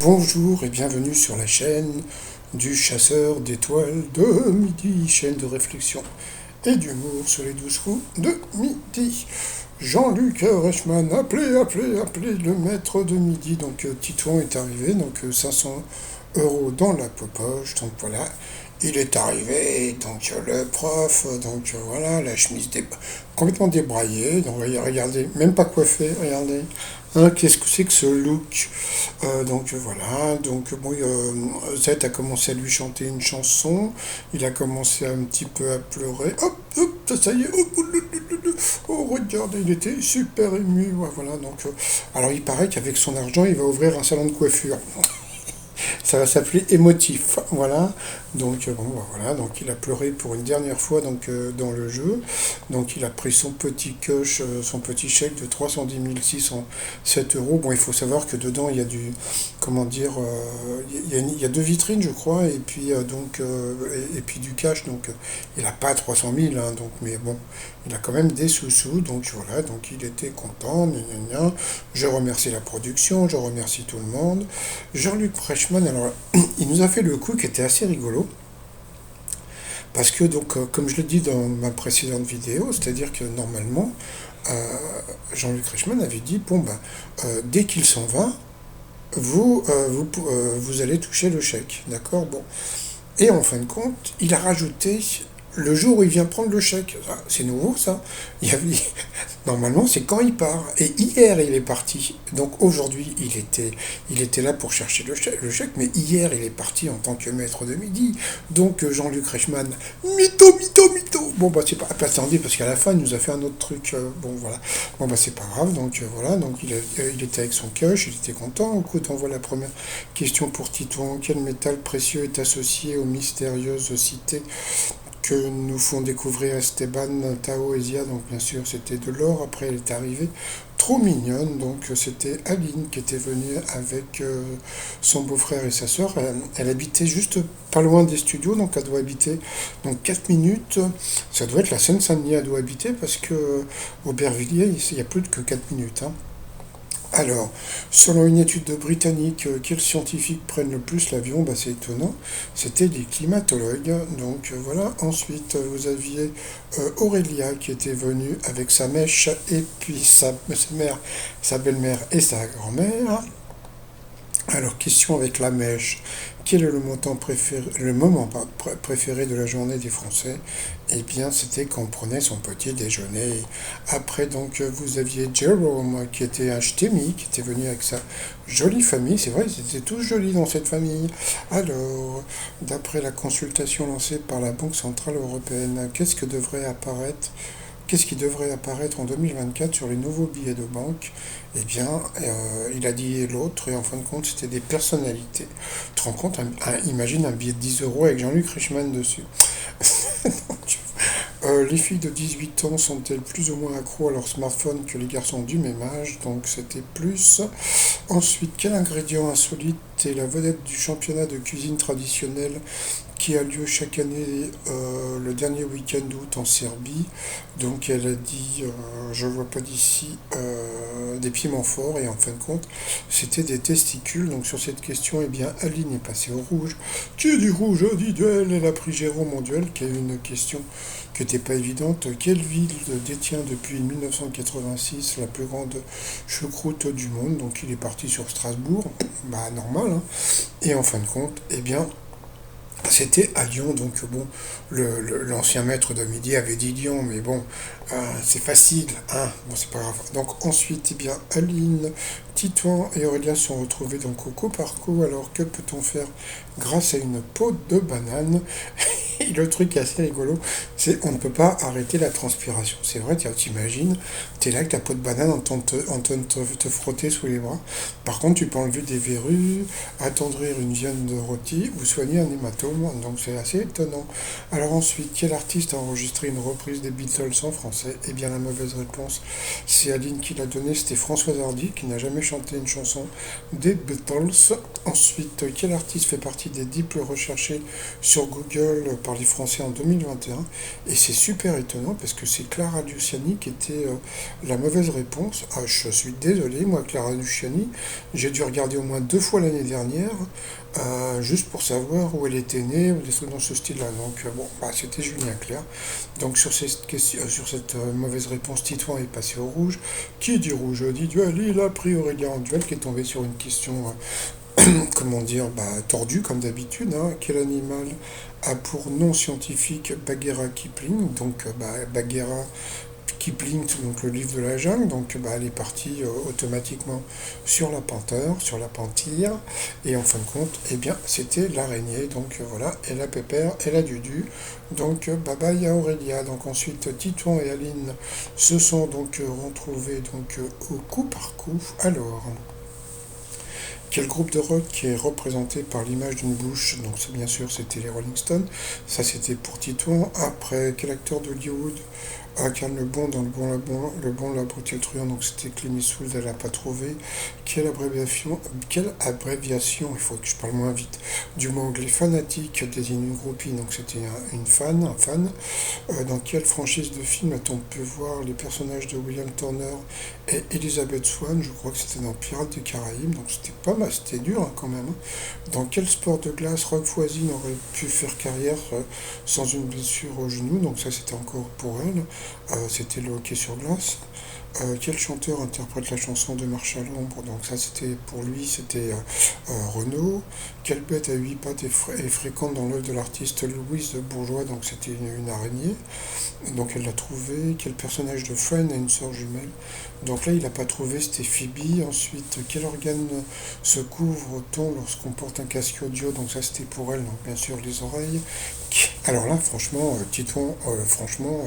Bonjour et bienvenue sur la chaîne du chasseur d'étoiles de midi, chaîne de réflexion et d'humour sur les 12 coups de midi. Jean-Luc Reichmann, appelez le maître de midi. Donc Titouan est arrivé, donc 500 euros dans la poche, donc voilà. Il est arrivé, donc le prof, donc voilà, la chemise complètement débraillée, donc regardez, même pas coiffé, regardez. Hein, qu'est-ce que c'est que ce look? Donc voilà, donc bon, Zed a commencé à lui chanter une chanson, il a commencé un petit peu à pleurer, hop, hop, ça y est, oh, regardez, il était super ému, ouais, voilà, donc, alors il paraît qu'avec son argent, il va ouvrir un salon de coiffure. Ça va s'appeler émotif, voilà. Donc bon, bah, voilà, donc il a pleuré pour une dernière fois donc dans le jeu. Donc il a pris son petit coche, son petit chèque de 310 607 euros. Bon, il faut savoir que dedans il y a du, comment dire, il y a deux vitrines, je crois, et puis et puis du cash. Donc il n'a pas 300 000, hein, donc mais bon, il a quand même des sous-sous. Donc voilà, donc il était content. Gna, gna, gna. Je remercie la production, je remercie tout le monde. Jean-Luc Reichmann, alors, il nous a fait le coup qui était assez rigolo, parce que, donc, comme je l'ai dit dans ma précédente vidéo, c'est-à-dire que normalement, euh, Jean-Luc Reichmann avait dit, bon, ben, dès qu'il s'en va, vous allez toucher le chèque, d'accord? Bon. Et en fin de compte, il a rajouté le jour où il vient prendre le chèque. Ah, c'est nouveau, ça. Normalement, c'est quand il part. Et hier, il est parti. Donc aujourd'hui, il était là pour chercher le chèque, mais hier, il est parti en tant que maître de midi. Donc Jean-Luc Reichmann, mytho, mytho, mytho. Bon, bah, c'est pas attendez, parce qu'à la fin, il nous a fait un autre truc. Bon, voilà. Bon, bah, c'est pas grave. Donc voilà. Donc il était avec son coach, il était content. Écoute, on voit la première question pour Titouan. Quel métal précieux est associé aux mystérieuses cités que nous font découvrir Esteban Tao Esia? Donc bien sûr c'était de l'or, après elle est arrivée trop mignonne, donc c'était Aline qui était venue avec son beau-frère et sa soeur. Elle habitait juste pas loin des studios, donc elle doit habiter donc 4 minutes, ça doit être la Seine-Saint-Denis, elle doit habiter, parce que Aubervilliers il n'y a plus que 4 minutes, hein. Alors, selon une étude de Britannique, quels scientifiques prennent le plus l'avion? Bah, c'est étonnant, c'était les climatologues. Donc voilà. Ensuite, vous aviez Aurélia qui était venue avec sa mèche et puis sa mère, sa belle-mère et sa grand-mère. Alors, question avec la mèche. Quel est le moment préféré de la journée des Français? Eh bien, c'était quand on prenait son petit déjeuner. Après, donc, vous aviez Jérôme, qui était un ch'témi, qui était venu avec sa jolie famille. C'est vrai, ils étaient tous jolis dans cette famille. Alors, d'après la consultation lancée par la Banque Centrale Européenne, qu'est-ce qui devrait apparaître en 2024 sur les nouveaux billets de banque? Eh bien, il a dit l'autre, et en fin de compte, c'était des personnalités. Tu te rends compte, imagine un billet de 10 euros avec Jean-Luc Reichmann dessus. Les filles de 18 ans sont-elles plus ou moins accros à leur smartphone que les garçons du même âge? Donc c'était plus. Ensuite, quel ingrédient insolite est la vedette du championnat de cuisine traditionnelle qui a lieu chaque année le dernier week-end d'août en Serbie? Donc elle a dit, je vois pas d'ici, des piments forts, et en fin de compte, c'était des testicules. Donc sur cette question, eh bien, Aline est passée au rouge. Qui dit rouge dit duel, elle a pris Jérôme en duel, qui a eu une question qui n'était pas évidente. Quelle ville détient depuis 1986 la plus grande choucroute du monde? Donc il est parti sur Strasbourg, bah normal, hein. Et en fin de compte, eh bien, c'était à Lyon. Donc bon, l'ancien maître de midi avait dit Lyon, mais bon, c'est facile, hein, bon, c'est pas grave. Donc ensuite, eh bien, Aline, Titouan et Aurélien sont retrouvés donc au coup par coup. Alors que peut-on faire grâce à une peau de banane? Et le truc assez rigolo, c'est on ne peut pas arrêter la transpiration. C'est vrai, t'imagines, t'es là avec ta peau de banane en train de te frotter sous les bras. Par contre, tu peux enlever des verrues, attendrir une viande de rôti ou soigner un hématome. Donc c'est assez étonnant. Alors ensuite, quel artiste a enregistré une reprise des Beatles en français? Eh bien la mauvaise réponse, c'est Aline qui l'a donnée, c'était Françoise Hardy qui n'a jamais chanté une chanson des Beatles. Ensuite, quel artiste fait partie des 10 plus recherchés sur Google par parler français en 2021. Et c'est super étonnant parce que c'est Clara Luciani qui était la mauvaise réponse. Ah, je suis désolé, moi, Clara Luciani, j'ai dû regarder au moins 2 fois l'année dernière, juste pour savoir où elle était née, ou des trucs dans ce style-là. Donc, bon, bah, c'était Julien Clerc. Donc, sur cette mauvaise réponse, Titouan est passé au rouge. Qui dit rouge dit duel. Il a pris Aurélien en duel, qui est tombé sur une question comment dire, bah, tordu comme d'habitude. Hein. Quel animal a pour nom scientifique Bagheera Kipling? Donc Bagheera Kipling, donc le livre de la jungle. Donc bah, elle est partie automatiquement sur la panthère, sur la panthère. Et en fin de compte, eh bien, c'était l'araignée. Donc voilà, et la pépère, et la dudu. Donc bye bye à Aurélia. Donc ensuite, Titouan et Aline se sont donc retrouvés donc, au coup par coup. Alors. Quel groupe de rock est représenté par l'image d'une bouche? Donc c'est bien sûr c'était les Rolling Stones. Ça c'était pour Titouan. Après, quel acteur d'Hollywood incarne le bon dans le bon, la brute et le truand? Donc c'était Clint Eastwood, elle n'a pas trouvé. Quelle abréviation, il faut que je parle moins vite, du mot anglais fanatique désigne une groupie, donc c'était une fan, un fan. Dans quelle franchise de film a-t-on pu voir les personnages de William Turner et Elizabeth Swann? Je crois que c'était dans Pirates des Caraïbes, donc c'était pas mal, c'était dur hein, quand même. Hein. Dans quel sport de glace Rob Voisine aurait pu faire carrière sans une blessure au genou? Donc ça c'était encore pour elle. C'était le hockey sur glace. Quel chanteur interprète la chanson de Marche à l'ombre? Donc ça c'était pour lui, c'était Renaud. Quelle bête à 8 pattes est fréquente dans l'œuvre de l'artiste Louise Bourgeois? Donc c'était une araignée. Donc elle l'a trouvé. Quel personnage de Friends a une sœur jumelle? Donc là il n'a pas trouvé, c'était Phoebe. Ensuite, quel organe se couvre-t-on lorsqu'on porte un casque audio? Donc ça c'était pour elle, donc bien sûr les oreilles. Alors là, franchement, Titouan, franchement,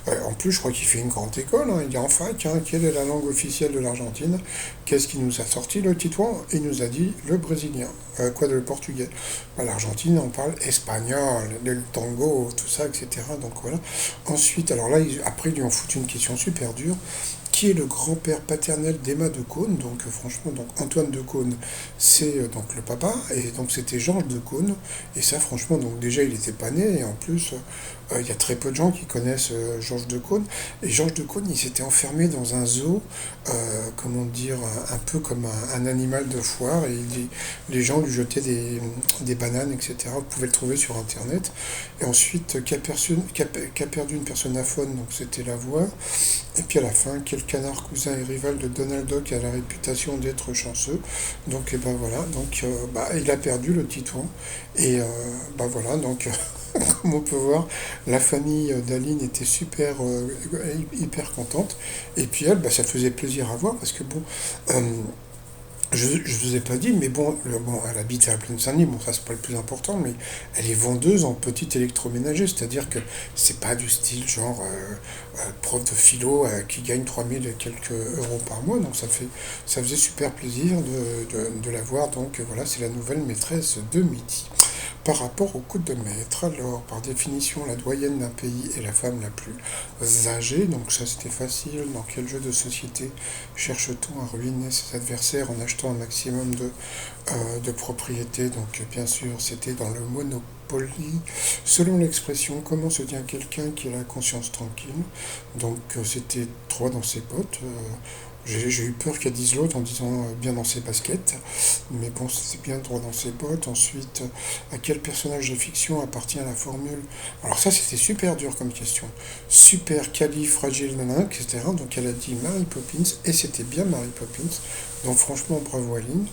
en plus, je crois qu'il fait une grande école. Hein. Il est en fac. Hein. Quelle est la langue officielle de l'Argentine? Qu'est-ce qu'il nous a sorti, le Titouan? Il nous a dit le brésilien. Quoi de le portugais? Bah, l'Argentine, on parle espagnol, le tango, tout ça, etc. Donc voilà. Ensuite, alors là, après, ils lui ont foutu une question super dure. Qui est le grand-père paternel d'Emma de Caunes? Donc franchement, donc Antoine de Caunes, c'est donc le papa, et donc c'était Georges de Caunes. Et ça, franchement, donc déjà, il n'était pas né, et en plus, il y a très peu de gens qui connaissent Georges de Caunes. Et Georges de Caunes, il s'était enfermé dans un zoo, comment dire, un peu comme un animal de foire, et les gens lui jetaient des bananes, etc. Vous pouvez le trouver sur Internet. Et ensuite, qui a perdu une personne aphone, donc c'était la voix. Et puis à la fin, quel canard cousin et rival de Donald Duck a la réputation d'être chanceux? Donc et ben voilà, donc bah, il a perdu le Titouan. Et bah voilà, donc comme on peut voir, la famille d'Aline était super hyper contente. Et puis elle, bah, ça faisait plaisir à voir parce que bon, je ne vous ai pas dit, mais bon, bon, elle habite à la plaine Saint-Denis, bon, ça c'est pas le plus important, mais elle est vendeuse en petit électroménager, c'est-à-dire que c'est pas du style genre prof de philo qui gagne 3000 et quelques euros par mois, donc ça faisait super plaisir de la voir, donc voilà, c'est la nouvelle maîtresse de midi. Par rapport au coup de maître, alors, par définition, la doyenne d'un pays est la femme la plus âgée, donc ça c'était facile. Dans quel jeu de société cherche-t-on à ruiner ses adversaires en achetant un maximum de propriétés? Donc bien sûr, c'était dans le Monopoly. Selon l'expression, comment se tient quelqu'un qui a la conscience tranquille? Donc c'était droit dans ses bottes. J'ai eu peur qu'elle dise l'autre en disant bien dans ses baskets, mais bon, c'est bien droit dans ses bottes. Ensuite, à quel personnage de fiction appartient la formule? Alors ça, c'était super dur comme question. Super quali, fragile, nanan, etc. Donc elle a dit Mary Poppins, et c'était bien Mary Poppins. Donc franchement, bravo Aline.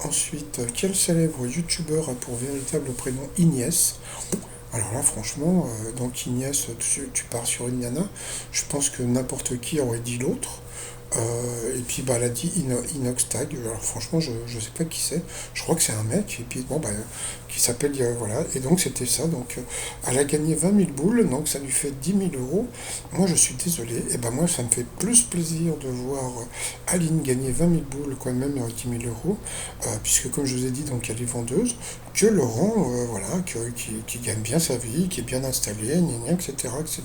Ensuite, quel célèbre youtubeur a pour véritable prénom Ignès? Alors là, franchement, donc Ignès, tu pars sur une nana. Je pense que n'importe qui aurait dit l'autre. Et puis bah, elle a dit Inoxtag. Alors franchement, je sais pas qui c'est. Je crois que c'est un mec. Et puis bon, bah, qui s'appelle. Voilà. Et donc c'était ça. Donc elle a gagné 20 000 boules. Donc ça lui fait 10 000 euros. Moi je suis désolé. Et ben moi ça me fait plus plaisir de voir Aline gagner 20 000 boules quand même 10 000 euros. Puisque comme je vous ai dit, donc elle est vendeuse. que Laurent, voilà, qui gagne bien sa vie, qui est bien installé, gna gna, etc., etc.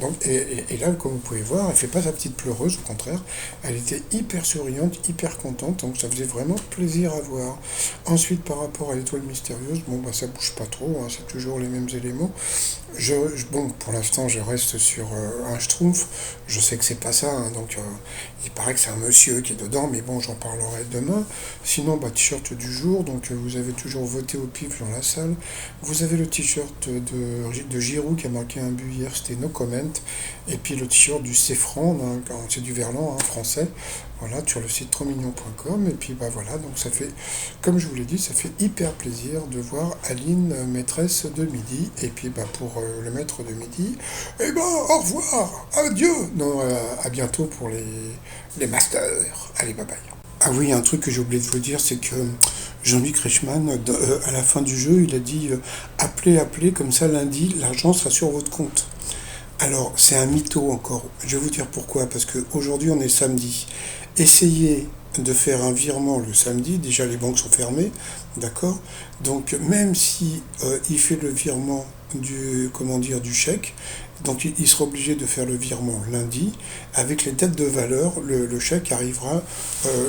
Donc, et là, comme vous pouvez voir, elle fait pas sa petite pleureuse, au contraire, elle était hyper souriante, hyper contente, donc ça faisait vraiment plaisir à voir. Ensuite, par rapport à l'étoile mystérieuse, bon, bah, ça bouge pas trop, hein, c'est toujours les mêmes éléments. Bon, pour l'instant, je reste sur un Schtroumpf. Je sais que c'est pas ça, hein, donc il paraît que c'est un monsieur qui est dedans, mais bon, j'en parlerai demain. Sinon, bah, t-shirt du jour, donc vous avez toujours voté au pif dans la salle. Vous avez le t-shirt de Giroud qui a marqué un but hier, c'était no comment. Et puis le t-shirt du Cefran, hein, c'est du verlan hein, français. Voilà, sur le site trotsmignon.com. Et puis bah voilà, donc ça fait, comme je vous l'ai dit, ça fait hyper plaisir de voir Aline, maîtresse de midi. Et puis bah pour le maître de midi, eh ben au revoir, adieu, non, à bientôt pour les masters. Allez, bye bye. Ah oui, un truc que j'ai oublié de vous dire, c'est que Jean-Luc Reichmann, à la fin du jeu, il a dit appelez, appelez, comme ça lundi, l'argent sera sur votre compte. Alors, c'est un mytho encore. Je vais vous dire pourquoi. Parce qu'aujourd'hui, on est samedi. Essayez de faire un virement le samedi. Déjà, les banques sont fermées. D'accord. Donc, même si il fait le virement comment dire, du chèque, donc il sera obligé de faire le virement lundi. Avec les dates de valeur, le chèque arrivera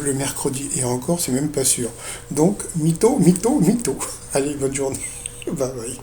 le mercredi. Et encore, c'est même pas sûr. Donc, mytho, mytho, mytho. Allez, bonne journée. Bye bye.